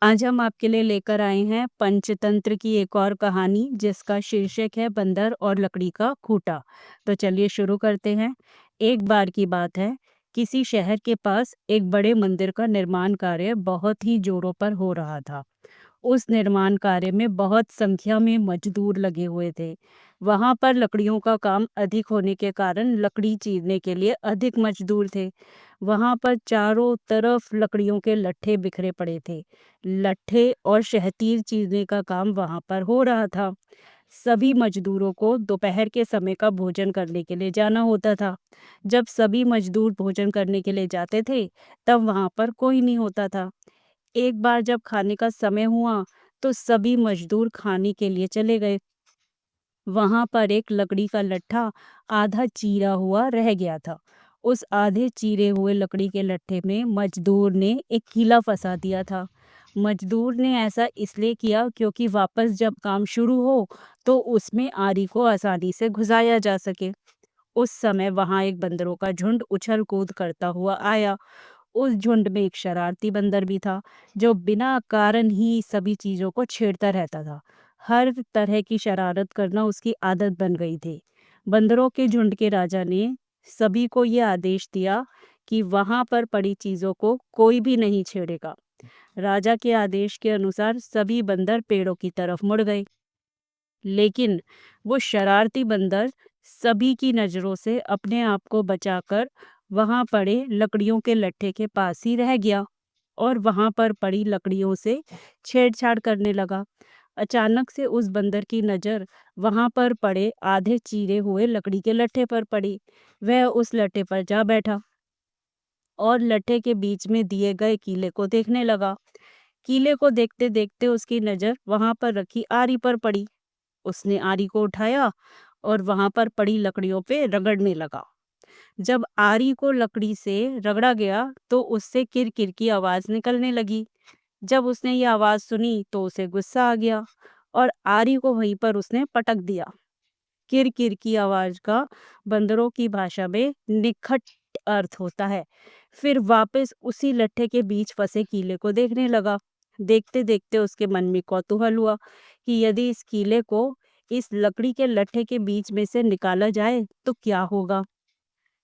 आज हम आपके लिए लेकर आए हैं पंचतंत्र की एक और कहानी जिसका शीर्षक है बंदर और लकड़ी का खूंटा। तो चलिए शुरू करते हैं। एक बार की बात है, किसी शहर के पास एक बड़े मंदिर का निर्माण कार्य बहुत ही जोरों पर हो रहा था। उस निर्माण कार्य में बहुत संख्या में मजदूर लगे हुए थे। वहां पर लकड़ियों का काम अधिक होने के कारण लकड़ी चीरने के लिए अधिक मजदूर थे। वहां पर चारों तरफ लकड़ियों के लट्ठे बिखरे पड़े थे। लट्ठे और शहतीर चीरने का काम वहां पर हो रहा था। सभी मजदूरों को दोपहर के समय का भोजन करने के लिए जाना होता था। जब सभी मजदूर भोजन करने के लिए जाते थे, तब वहां पर कोई नहीं होता था। एक बार जब खाने का समय हुआ, तो सभी मजदूर खाने के लिए चले गए। वहां पर एक लकड़ी का लट्ठा आधा चीरा हुआ रह गया था। उस आधे चीरे हुए लकड़ी के लट्ठे में मजदूर ने एक कीला फंसा दिया था। मजदूर ने ऐसा इसलिए किया क्योंकि वापस जब काम शुरू हो, तो उसमें आरी को आसानी से घुसाया जा सके। उस समय वहां एक बंदरों का झुंड उछल कूद करता हुआ आया। उस झुंड में एक शरारती बंदर भी था, जो बिना कारण ही सभी चीजों को छेड़ता रहता था। हर तरह की शरारत करना उसकी आदत बन गई थी। बंदरों के झुंड के राजा ने सभी को यह आदेश दिया कि वहां पर पड़ी चीजों को कोई भी नहीं छेड़ेगा। राजा के आदेश के अनुसार सभी बंदर पेड़ों की तरफ मुड़ गए। लेकिन वो शरारती बंदर सभी की नजरों से अपने आप को बचाकर वहां पड़े लकड़ियों के लट्ठे के पास ही रह गया और वहां पर पड़ी लकड़ियों से छेड़छाड़ करने लगा। अचानक से उस बंदर की नजर वहां पर पड़े आधे चीरे हुए लकड़ी के लट्ठे पर पड़ी। वह उस लट्ठे पर जा बैठा और लट्ठे के बीच में दिए गए कीले को देखने लगा। कीले को देखते देखते उसकी नजर वहां पर रखी आरी पर पड़ी। उसने आरी को उठाया और वहां पर पड़ी लकड़ियों पे रगड़ने लगा। जब आरी को लकड़ी से रगड़ा गया, तो उससे किरकिर की आवाज निकलने लगी। जब उसने ये आवाज सुनी, तो उसे गुस्सा आ गया और आरी को वहीं पर उसने पटक दिया। किरकिर की आवाज का बंदरों की भाषा में निखट अर्थ होता है। फिर वापस उसी लट्ठे के बीच फंसे कीले को देखने लगा। देखते देखते उसके मन में कौतूहल हुआ कि यदि इस कीले को इस लकड़ी के लट्ठे के बीच में से निकाला जाए तो क्या होगा।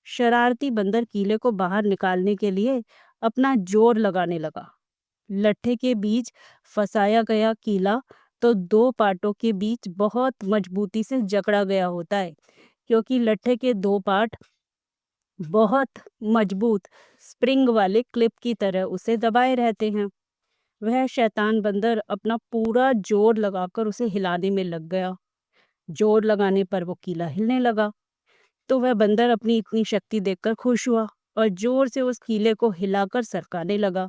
शरारती बंदर कीले को बाहर निकालने के लिए अपना जोर लगाने लगा। लट्ठे के बीच फंसाया गया कीला तो दो पार्टों के बीच बहुत मजबूती से जकड़ा गया होता है, क्योंकि लट्ठे के दो पार्ट बहुत मजबूत स्प्रिंग वाले क्लिप की तरह उसे दबाए रहते हैं। वह शैतान बंदर अपना पूरा जोर लगाकर उसे हिलाने में लग गया। जोर लगाने पर वो कीला हिलने लगा। तो वह बंदर अपनी इतनी शक्ति देखकर खुश हुआ और जोर से उस कीले को हिलाकर सरकाने लगा।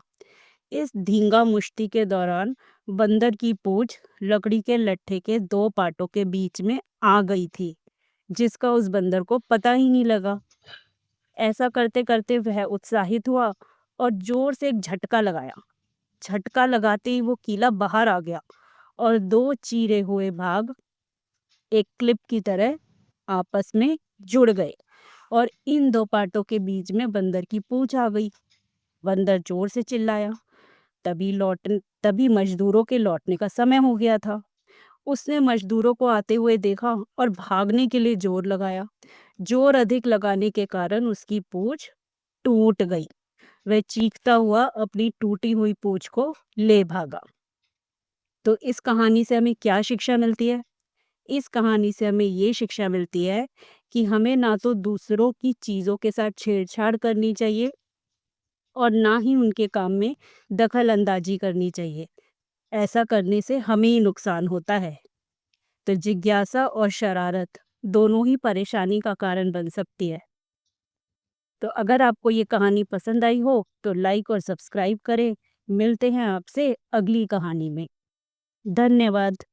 इस धींगा मुश्ती के दौरान बंदर की पूंछ लकड़ी के लट्ठे के दो पार्टों के बीच में आ गई थी, जिसका उस बंदर को पता ही नहीं लगा। ऐसा करते करते वह उत्साहित हुआ और जोर से एक झटका लगाया। झटका लगाते ही वो कीला बाहर आ गया और दो चीरे हुए भाग एक क्लिप की तरह आपस में जुड़ गए और इन दो पार्टों के बीच में बंदर की पूंछ आ गई। बंदर जोर से चिल्लाया। तभी मजदूरों के लौटने का समय हो गया था। उसने मजदूरों को आते हुए देखा और भागने के लिए जोर लगाया। जोर अधिक लगाने के कारण उसकी पूंछ टूट गई। वह चीखता हुआ अपनी टूटी हुई पूंछ को ले भागा। तो इस कहानी से हमें क्या शिक्षा मिलती है? इस कहानी से हमें ये शिक्षा मिलती है कि हमें ना तो दूसरों की चीज़ों के साथ छेड़छाड़ करनी चाहिए और ना ही उनके काम में दखल अंदाजी करनी चाहिए। ऐसा करने से हमें ही नुकसान होता है। तो जिज्ञासा और शरारत दोनों ही परेशानी का कारण बन सकती है। तो अगर आपको ये कहानी पसंद आई हो तो लाइक और सब्सक्राइब करें। मिलते हैं आपसे अगली कहानी में। धन्यवाद।